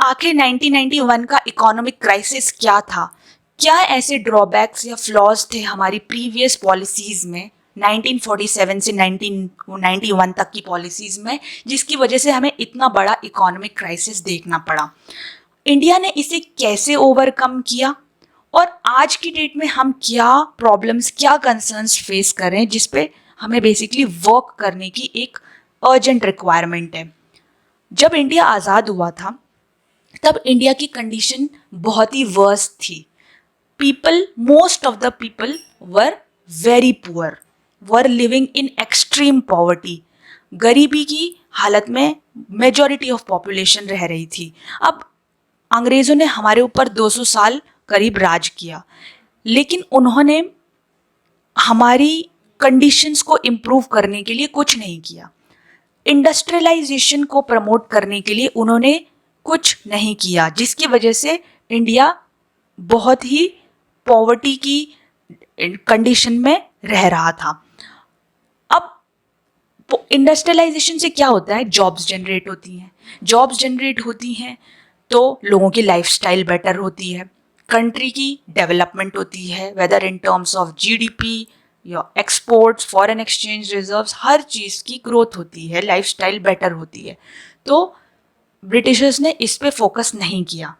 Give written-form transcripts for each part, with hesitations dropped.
आखिर 1991 का economic crisis क्या था? क्या ऐसे ड्रॉबैक्स या फ्लॉज थे हमारी प्रीवियस पॉलिसीज में 1947 से 1991 तक की पॉलिसीज में, जिसकी वजह से हमें इतना बड़ा इकोनॉमिक क्राइसिस देखना पड़ा? इंडिया ने इसे कैसे ओवरकम किया और आज की डेट में हम क्या प्रॉब्लम्स, क्या कंसर्न्स फेस कर रहे हैं, जिस पे हमें बेसिकली वर्क करने की एक अर्जेंट रिक्वायरमेंट है। जब इंडिया आज़ाद हुआ था तब इंडिया की कंडीशन बहुत ही वर्स थी। Most of the people were very poor, were living in extreme poverty. गरीबी की हालत में मेजॉरिटी ऑफ पॉपुलेशन रह रही थी। अब अंग्रेज़ों ने हमारे ऊपर 200 साल करीब राज किया, लेकिन उन्होंने हमारी कंडीशंस को इम्प्रूव करने के लिए कुछ नहीं किया। इंडस्ट्रियलाइजेशन को प्रमोट करने के लिए उन्होंने कुछ नहीं किया, जिसकी वजह से इंडिया बहुत ही पॉवर्टी की कंडीशन में रह रहा था। अब इंडस्ट्रियलाइजेशन से क्या होता है? जॉब्स जनरेट होती हैं। जॉब्स जनरेट होती हैं तो लोगों की लाइफस्टाइल बेटर होती है, कंट्री की डेवलपमेंट होती है, whether in terms of GDP या एक्सपोर्ट्स, फॉरेन एक्सचेंज रिजर्व्स, हर चीज़ की ग्रोथ होती है, लाइफस्टाइल बेटर होती है। तो ब्रिटिशर्स ने इस पे फोकस नहीं किया।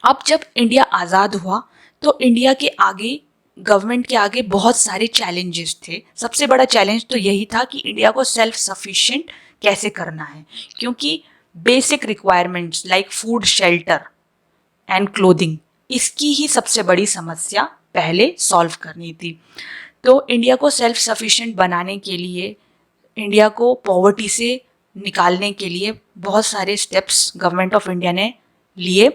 अब जब इंडिया आज़ाद हुआ तो इंडिया के आगे, गवर्नमेंट के आगे बहुत सारे चैलेंजेस थे। सबसे बड़ा चैलेंज तो यही था कि इंडिया को सेल्फ सफिशिएंट कैसे करना है, क्योंकि basic requirements like food, shelter and clothing, इसकी ही सबसे बड़ी समस्या पहले सॉल्व करनी थी। तो इंडिया को सेल्फ सफिशिएंट बनाने के लिए, इंडिया को पॉवर्टी से निकालने के लिए बहुत सारे स्टेप्स गवर्नमेंट ऑफ इंडिया ने लिए।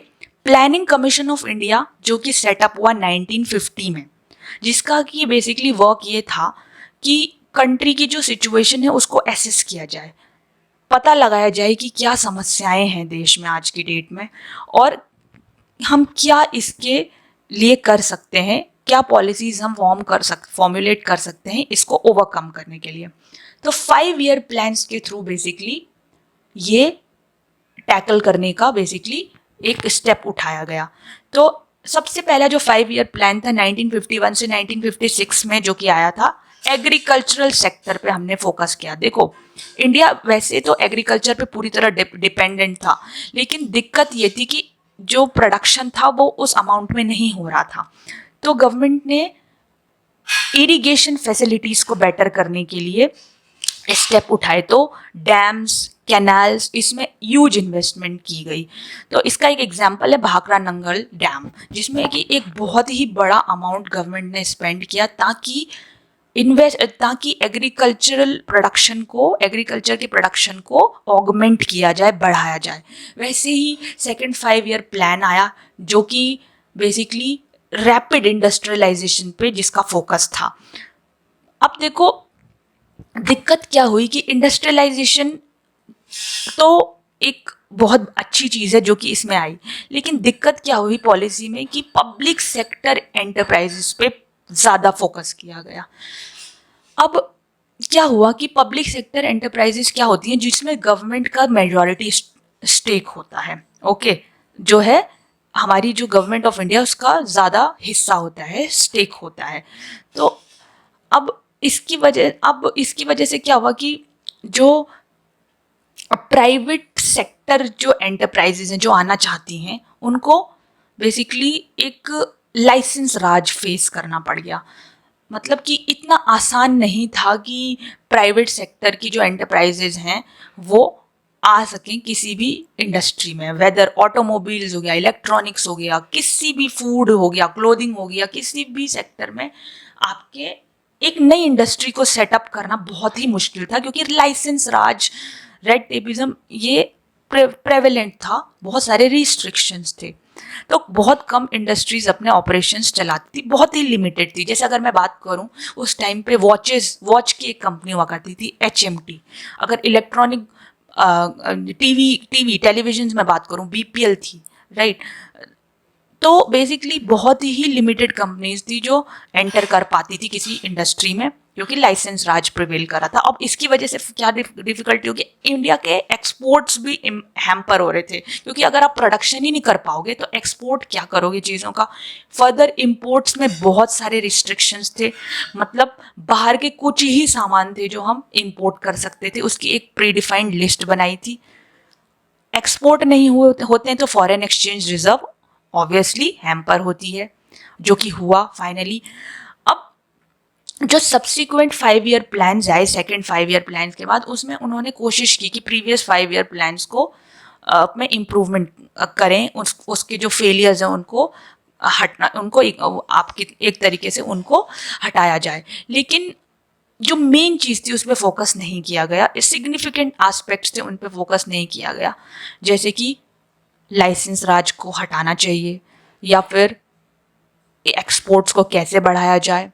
प्लानिंग कमीशन ऑफ इंडिया, जो कि सेटअप हुआ 1950 में, जिसका कि बेसिकली वर्क ये था कि कंट्री की जो सिचुएशन है उसको एसेस किया जाए, पता लगाया जाए कि क्या समस्याएं हैं देश में आज की डेट में और हम क्या इसके लिए कर सकते हैं, क्या पॉलिसीज हम फॉर्मुलेट कर सकते हैं इसको ओवरकम करने के लिए। तो 5 ईयर प्लान्स के थ्रू बेसिकली ये टैकल करने का बेसिकली एक स्टेप उठाया गया। तो सबसे पहला जो 5 ईयर प्लान था 1951 से 1956 में जो कि आया था, एग्रीकल्चरल सेक्टर पे हमने फोकस किया। देखो, इंडिया वैसे तो एग्रीकल्चर पे पूरी तरह डिपेंडेंट था, लेकिन दिक्कत ये थी कि जो प्रोडक्शन था वो उस अमाउंट में नहीं हो रहा था। तो गवर्नमेंट ने इरिगेशन फैसिलिटीज को बेटर करने के लिए स्टेप उठाए। तो डैम्स, कैनाल्स, इसमें ह्यूज इन्वेस्टमेंट की गई। तो इसका एक एग्जांपल है भाखड़ा नंगल डैम, जिसमें कि एक बहुत ही बड़ा अमाउंट गवर्नमेंट ने स्पेंड किया ताकि एग्रीकल्चर के प्रोडक्शन को ऑगमेंट किया जाए, बढ़ाया जाए। वैसे ही सेकंड 5 ईयर प्लान आया जो कि बेसिकली रैपिड इंडस्ट्रियलाइजेशन पे जिसका फोकस था। अब देखो दिक्कत क्या हुई कि इंडस्ट्रियलाइजेशन तो एक बहुत अच्छी चीज़ है जो कि इसमें आई, लेकिन दिक्कत क्या हुई पॉलिसी में कि पब्लिक सेक्टर एंटरप्राइजेस पे ज़्यादा फोकस किया गया। अब क्या हुआ कि पब्लिक सेक्टर एंटरप्राइजेस क्या होती हैं, जिसमें गवर्नमेंट का मेजॉरिटी स्टेक होता है। ओके, जो है हमारी जो गवर्नमेंट ऑफ इंडिया उसका ज़्यादा हिस्सा होता है, स्टेक होता है। तो अब इसकी वजह से क्या हुआ कि जो प्राइवेट सेक्टर जो एंटरप्राइजेज हैं जो आना चाहती हैं, उनको बेसिकली एक लाइसेंस राज फेस करना पड़ गया। मतलब कि इतना आसान नहीं था कि प्राइवेट सेक्टर की जो एंटरप्राइजेज हैं वो आ सकें किसी भी इंडस्ट्री में, वेदर ऑटोमोबाइल्स हो गया, इलेक्ट्रॉनिक्स हो गया, किसी भी फूड हो गया, क्लोथिंग हो गया, किसी भी सेक्टर में आपके एक नई इंडस्ट्री को सेटअप करना बहुत ही मुश्किल था, क्योंकि लाइसेंस राज, रेड टेपिज्म ये प्रेवेलेंट था, बहुत सारे रिस्ट्रिक्शंस थे। तो बहुत कम इंडस्ट्रीज अपने ऑपरेशंस चलाती थी, बहुत ही लिमिटेड थी। जैसे अगर मैं बात करूं, उस टाइम पे वॉच की एक कंपनी हुआ करती थी HMT। अगर इलेक्ट्रॉनिक टेलीविजन में बात करूं, BPL थी, राइट। तो बेसिकली बहुत ही लिमिटेड कंपनीज थी जो एंटर कर पाती थी किसी इंडस्ट्री में। क्योंकि लाइसेंस राज प्रिवेल करा था। अब इसकी वजह से क्या डिफिकल्टी होगी, इंडिया के एक्सपोर्ट्स भी हैम्पर हो रहे थे, क्योंकि अगर आप प्रोडक्शन ही नहीं कर पाओगे तो एक्सपोर्ट क्या करोगे चीज़ों का। फर्दर इंपोर्ट्स में बहुत सारे रिस्ट्रिक्शंस थे, मतलब बाहर के कुछ ही सामान थे जो हम इंपोर्ट कर सकते थे, उसकी एक प्री डिफाइंड लिस्ट बनाई थी। एक्सपोर्ट नहीं होते हैं तो foreign exchange reserve obviously hamper होती है, जो कि हुआ फाइनली। अब जो सब्सिक्वेंट 5 ईयर प्लान आए, सेकेंड 5 ईयर प्लान के बाद, उसमें उन्होंने कोशिश की कि प्रीवियस 5 ईयर प्लान्स को में इम्प्रूवमेंट करें, उसके जो फेलियर्स हैं उनको हटना, उनको आपकी एक तरीके से उनको हटाया जाए। लेकिन जो मेन चीज़ थी उस पर फोकस नहीं किया गया, सिग्निफिकेंट एस्पेक्ट्स थे उन पर फोकस नहीं किया गया, जैसे कि लाइसेंस राज को हटाना चाहिए, या फिर एक्सपोर्ट्स को कैसे बढ़ाया जाए,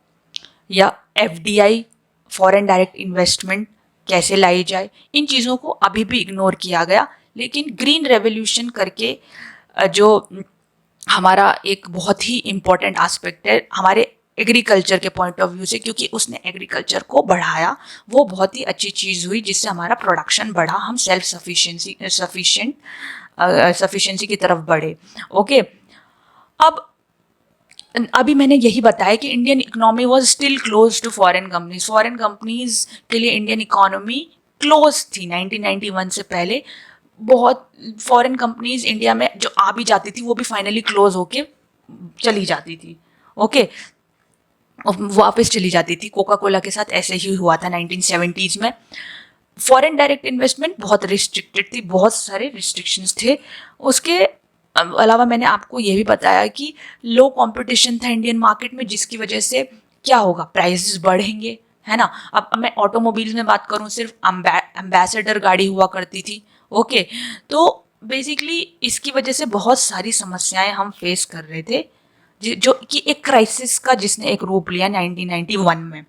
या एफडीआई फॉरेन डायरेक्ट इन्वेस्टमेंट कैसे लाई जाए। इन चीज़ों को अभी भी इग्नोर किया गया। लेकिन ग्रीन रेवोल्यूशन करके जो हमारा एक बहुत ही इम्पॉर्टेंट एस्पेक्ट है हमारे एग्रीकल्चर के पॉइंट ऑफ व्यू से, क्योंकि उसने एग्रीकल्चर को बढ़ाया, वो बहुत ही अच्छी चीज़ हुई जिससे हमारा प्रोडक्शन बढ़ा, हम सेल्फ सफिशिएंसी की तरफ बढ़े। ओके, अब अभी मैंने यही बताया कि Indian economy was still close to foreign companies. Foreign companies के लिए इंडियन इकोनॉमी क्लोज थी 1991 से पहले। बहुत फॉरेन कंपनीज इंडिया में जो आ भी जाती थी वो भी फाइनली क्लोज होके चली जाती थी। ओके, वापस चली जाती थी। कोका कोला के साथ ऐसे ही हुआ था 1970s में। फॉरेन डायरेक्ट इन्वेस्टमेंट बहुत रिस्ट्रिक्टेड थी, बहुत सारे रिस्ट्रिक्शंस थे। उसके अलावा मैंने आपको ये भी बताया कि लो कंपटीशन था इंडियन मार्केट में, जिसकी वजह से क्या होगा, प्राइसेस बढ़ेंगे, है ना। अब मैं ऑटोमोबाइल्स में बात करूँ, सिर्फ एम्बेसडर गाड़ी हुआ करती थी। ओके, तो बेसिकली इसकी वजह से बहुत सारी समस्याएं हम फेस कर रहे थे, जो कि एक क्राइसिस का जिसने एक रूप लिया 1991 में।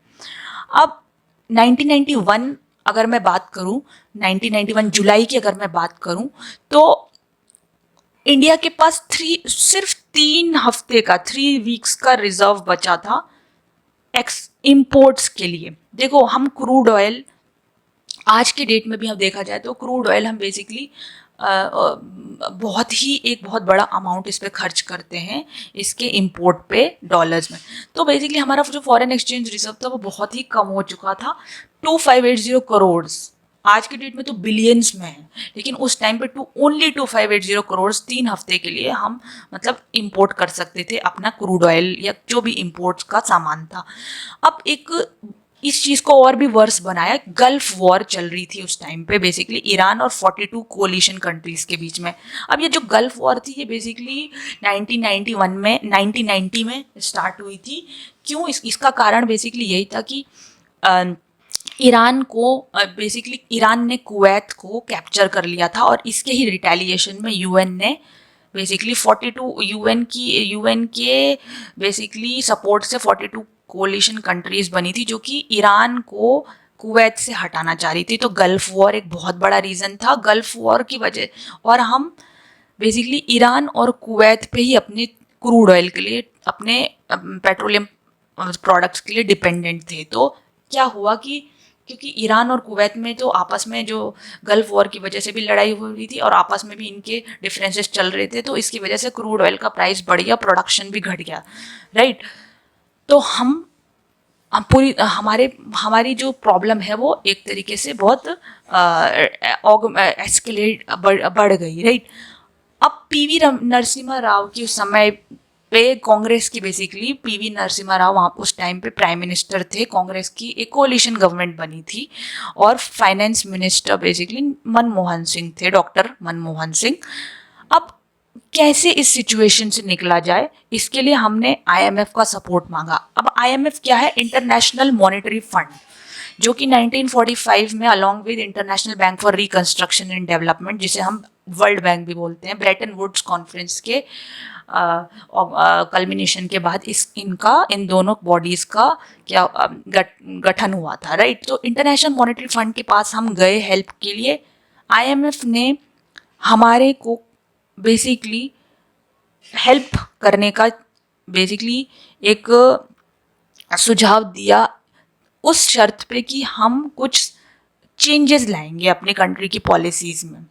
अब 1991 अगर मैं बात करूं, 1991 जुलाई की अगर मैं बात करूं, तो इंडिया के पास सिर्फ 3 हफ्ते का, 3 वीक्स का रिजर्व बचा था इंपोर्ट्स के लिए। देखो, हम क्रूड ऑयल आज के डेट में भी हम देखा जाए तो क्रूड ऑयल हम बेसिकली एक बहुत बड़ा अमाउंट इस पर खर्च करते हैं, इसके इंपोर्ट पे डॉलर्स में। तो बेसिकली हमारा जो फॉरेन एक्सचेंज रिजर्व था वो बहुत ही कम हो चुका था, 2580 करोड़। आज के डेट में तो बिलियंस में है, लेकिन उस टाइम पे ओनली 2580 करोड़ 3 हफ्ते के लिए हम मतलब इंपोर्ट कर सकते थे अपना क्रूड ऑयल या जो भी इंपोर्ट्स का सामान था। अब एक इस चीज़ को और भी वर्स बनाया, गल्फ वॉर चल रही थी उस टाइम पे, बेसिकली ईरान और 42 कोलिशन कंट्रीज़ के बीच में। अब ये जो गल्फ वॉर थी ये बेसिकली 1990 में स्टार्ट हुई थी। क्यों? इसका कारण बेसिकली यही था कि ईरान ने कुवैत को कैप्चर कर लिया था, और इसके ही रिटेलिएशन में यूएन ने बेसिकली 42 यूएन के बेसिकली सपोर्ट से 42 कोलिशन कंट्रीज बनी थी जो कि ईरान को कुवैत से हटाना चाह रही थी। तो गल्फ वॉर एक बहुत बड़ा रीज़न था। गल्फ वॉर की वजह, और हम बेसिकली ईरान और कुवैत पे ही अपने क्रूड ऑयल के लिए, अपने पेट्रोलियम प्रोडक्ट्स के लिए डिपेंडेंट थे। तो क्या हुआ कि क्योंकि ईरान और कुवैत में तो आपस में जो गल्फ वॉर की वजह से भी लड़ाई हो रही थी और आपस में भी इनके डिफरेंसेस चल रहे थे, तो इसकी वजह से क्रूड ऑयल का प्राइस बढ़ गया, प्रोडक्शन भी घट गया, राइट। तो हम हमारी जो प्रॉब्लम है वो एक तरीके से बहुत एस्केलेट बढ़ गई, राइट। अब पीवी नरसिम्हा राव के समय पे कांग्रेस की बेसिकली पीवी नरसिम्हा राव वहाँ उस टाइम पे प्राइम मिनिस्टर थे, कांग्रेस की एक कोलिशन गवर्नमेंट बनी थी, और finance minister basically Manmohan Singh थे, डॉक्टर मनमोहन सिंह। अब कैसे इस सिचुएशन से निकला जाए, इसके लिए हमने आईएमएफ का सपोर्ट मांगा। अब आईएमएफ क्या है? इंटरनेशनल मॉनेटरी फंड, जो कि 1945 में along with international bank for reconstruction and development, जिसे हम वर्ल्ड बैंक भी बोलते हैं, ब्रेटन वुड्स कॉन्फ्रेंस के कल्मिनेशन के बाद इन दोनों बॉडीज का क्या गठन हुआ था, राइट। तो इंटरनेशनल मॉनेटरी फंड के पास हम गए हेल्प के लिए। आईएमएफ ने हमारे को बेसिकली हेल्प करने का बेसिकली एक सुझाव दिया उस शर्त पे कि हम कुछ चेंजेस लाएंगे अपनी कंट्री की पॉलिसीज़ में।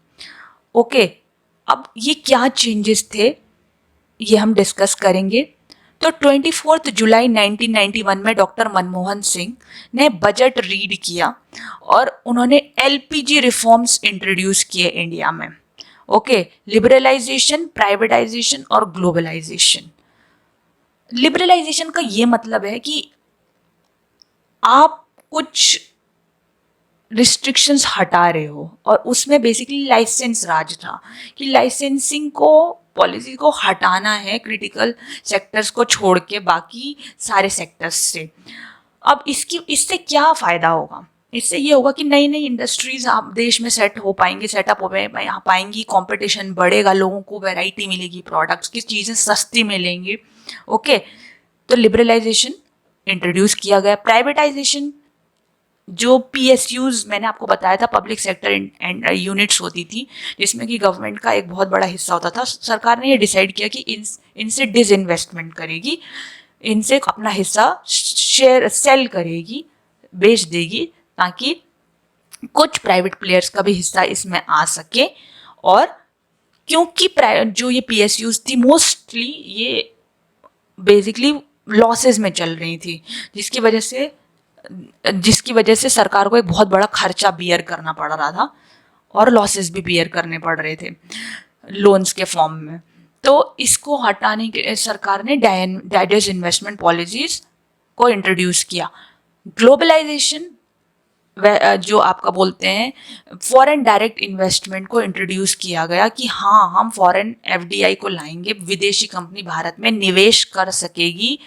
ओके, अब ये क्या चेंजेस थे ये हम डिस्कस करेंगे। तो 24 जुलाई 1991 में डॉक्टर मनमोहन सिंह ने बजट रीड किया और उन्होंने एलपीजी रिफॉर्म्स इंट्रोड्यूस किए इंडिया में। ओके, लिबरलाइजेशन, प्राइवेटाइजेशन और ग्लोबलाइजेशन। लिबरलाइजेशन का ये मतलब है कि आप कुछ रिस्ट्रिक्शंस हटा रहे हो, और उसमें बेसिकली लाइसेंस राज था कि लाइसेंसिंग को, पॉलिसी को हटाना है क्रिटिकल सेक्टर्स को छोड़ के बाकी सारे सेक्टर्स से। अब इससे क्या फ़ायदा होगा? इससे ये होगा कि नई नई इंडस्ट्रीज आप देश में सेटअप हो पाएंगी, कंपटीशन बढ़ेगा, लोगों को वैरायटी मिलेगी, प्रोडक्ट्स की चीज़ें सस्ती मिलेंगी। ओके, तो लिबरलाइजेशन इंट्रोड्यूस किया गया। प्राइवेटाइजेशन, जो PSUs मैंने आपको बताया था, पब्लिक सेक्टर एंड यूनिट्स होती थी जिसमें कि गवर्नमेंट का एक बहुत बड़ा हिस्सा होता था, सरकार ने ये डिसाइड किया कि इनसे डिसइन्वेस्टमेंट करेगी, इनसे अपना हिस्सा शेयर सेल करेगी, बेच देगी, ताकि कुछ प्राइवेट प्लेयर्स का भी हिस्सा इसमें आ सके। और क्योंकि जो ये PSUs थी मोस्टली ये बेसिकली लॉसेस में चल रही थी, जिसकी वजह से सरकार को एक बहुत बड़ा खर्चा बियर करना पड़ रहा था और लॉसेस भी बियर करने पड़ रहे थे लोन्स के फॉर्म में। तो इसको हटाने के सरकार ने डाइवर्स इन्वेस्टमेंट पॉलिसीज को इंट्रोड्यूस किया। ग्लोबलाइजेशन, जो आपका बोलते हैं फॉरेन डायरेक्ट इन्वेस्टमेंट को इंट्रोड्यूस किया गया कि हाँ, हम फॉरेन FDI को लाएंगे, विदेशी कंपनी भारत में निवेश कर सकेगी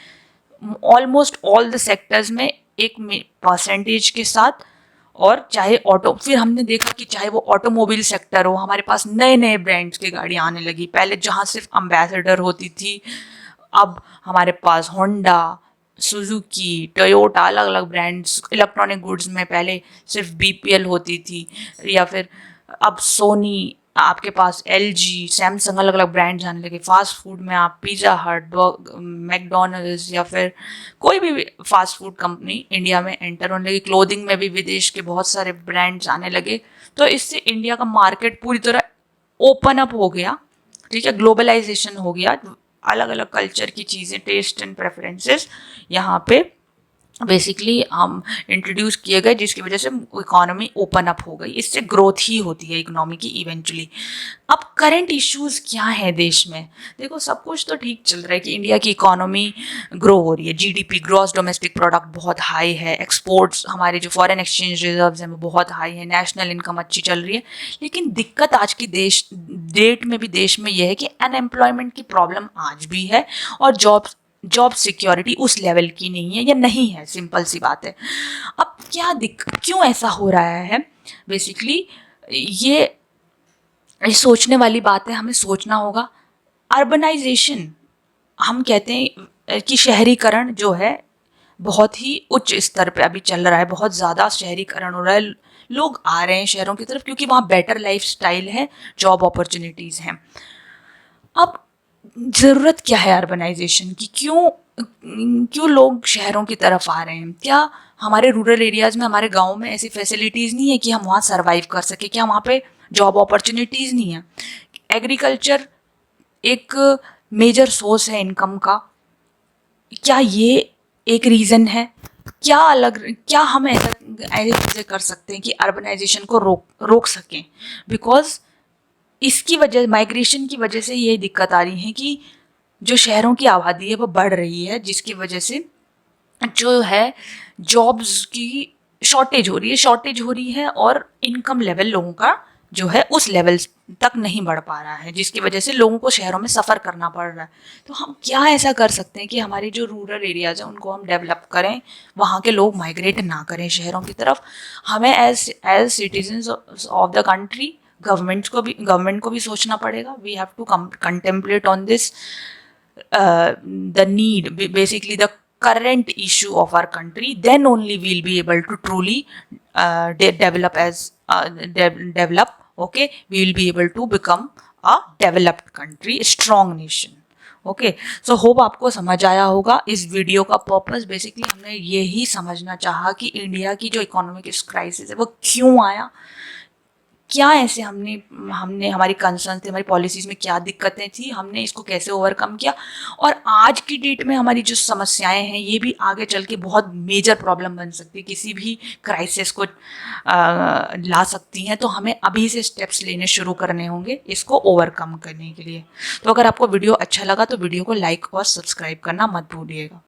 ऑलमोस्ट ऑल द सेक्टर्स में एक परसेंटेज के साथ। और चाहे फिर हमने देखा कि चाहे वो ऑटोमोबाइल सेक्टर हो, हमारे पास नए नए ब्रांड्स की गाड़ी आने लगी। पहले जहाँ सिर्फ अम्बेसडर होती थी, अब हमारे पास होंडा, सुजुकी, टोयोटा, अलग अलग ब्रांड्स। इलेक्ट्रॉनिक गुड्स में पहले सिर्फ BPL होती थी, या फिर अब सोनी, आपके पास LG, सैमसंग, अलग अलग ब्रांड्स आने लगे। फास्ट फूड में आप पिज़्ज़ा हट, मैकडोनल्ड्स या फिर कोई भी फास्ट फूड कंपनी इंडिया में एंटर होने लगी। क्लोथिंग में भी विदेश के बहुत सारे ब्रांड्स आने लगे। तो इससे इंडिया का मार्केट पूरी तरह ओपन अप हो गया। ठीक है, ग्लोबलाइजेशन हो गया। अलग अलग कल्चर की चीज़ें, टेस्ट एंड प्रेफरेंसेस यहाँ पे बेसिकली हम इंट्रोड्यूस किए गए, जिसकी वजह से इकोनॉमी ओपन अप हो गई। इससे ग्रोथ ही होती है इकोनॉमी की इवेंचुअली। अब करंट इश्यूज क्या है देश में? देखो, सब कुछ तो ठीक चल रहा है कि इंडिया की इकोनॉमी ग्रो हो रही है, GDP, ग्रॉस डोमेस्टिक प्रोडक्ट बहुत हाई है, एक्सपोर्ट्स, हमारे जो फॉरेन एक्सचेंज रिजर्व्स हैं वो बहुत हाई है, नेशनल इनकम अच्छी चल रही है। लेकिन दिक्कत आज की डेट में भी देश में यह है कि अनएम्प्लॉयमेंट की प्रॉब्लम आज भी है, और जॉब सिक्योरिटी उस लेवल की नहीं है, या नहीं है, सिंपल सी बात है। अब क्यों ऐसा हो रहा है? बेसिकली ये सोचने वाली बात है, हमें सोचना होगा। अर्बनाइजेशन, हम कहते हैं कि शहरीकरण जो है बहुत ही उच्च स्तर पे अभी चल रहा है, बहुत ज़्यादा शहरीकरण हो रहा है। लोग आ रहे हैं शहरों की तरफ क्योंकि वहाँ बेटर लाइफ स्टाइल है, जॉब अपॉर्चुनिटीज़ हैं। अब ज़रूरत क्या है अर्बनाइजेशन की? क्यों लोग शहरों की तरफ आ रहे हैं? क्या हमारे रूरल एरियाज़ में, हमारे गांव में ऐसी फैसिलिटीज़ नहीं है कि हम वहाँ सरवाइव कर सके? क्या वहाँ पे जॉब अपॉर्चुनिटीज़ नहीं है? एग्रीकल्चर एक मेजर सोर्स है इनकम का, क्या ये एक रीज़न है? क्या हम ऐसी चीज़ें कर सकते हैं कि अर्बनाइजेशन को रोक सकें? बिकॉज इसकी वजह, माइग्रेशन की वजह से ये दिक्कत आ रही है कि जो शहरों की आबादी है वो बढ़ रही है, जिसकी वजह से जो है जॉब्स की शॉर्टेज हो रही है, और इनकम लेवल लोगों का जो है उस लेवल तक नहीं बढ़ पा रहा है, जिसकी वजह से लोगों को शहरों में सफ़र करना पड़ रहा है। तो हम क्या ऐसा कर सकते हैं कि हमारी जो रूरल एरियाज़ हैं उनको हम डेवलप करें, वहाँ के लोग माइग्रेट ना करें शहरों की तरफ? हमें as citizens of the country government को भी सोचना पड़ेगा। We have to contemplate on this the need, basically the current issue of our country. Then only we'll be able to truly develop. Okay, we will be able to become a developed country, a strong nation. Okay, so hope आपको समझ आया होगा। इस video का purpose basically हमने यही समझना चाहा कि इंडिया की जो इकोनॉमिक क्राइसिस है वो क्यों आया, क्या ऐसे हमने हमने हमारी कंसर्न थे, हमारी पॉलिसीज़ में क्या दिक्कतें थी, हमने इसको कैसे ओवरकम किया, और आज की डेट में हमारी जो समस्याएं हैं ये भी आगे चल के बहुत मेजर प्रॉब्लम बन सकती है, किसी भी क्राइसिस को ला सकती हैं। तो हमें अभी से स्टेप्स लेने शुरू करने होंगे इसको ओवरकम करने के लिए। तो अगर आपको वीडियो अच्छा लगा तो वीडियो को लाइक और सब्सक्राइब करना मत भूलिएगा।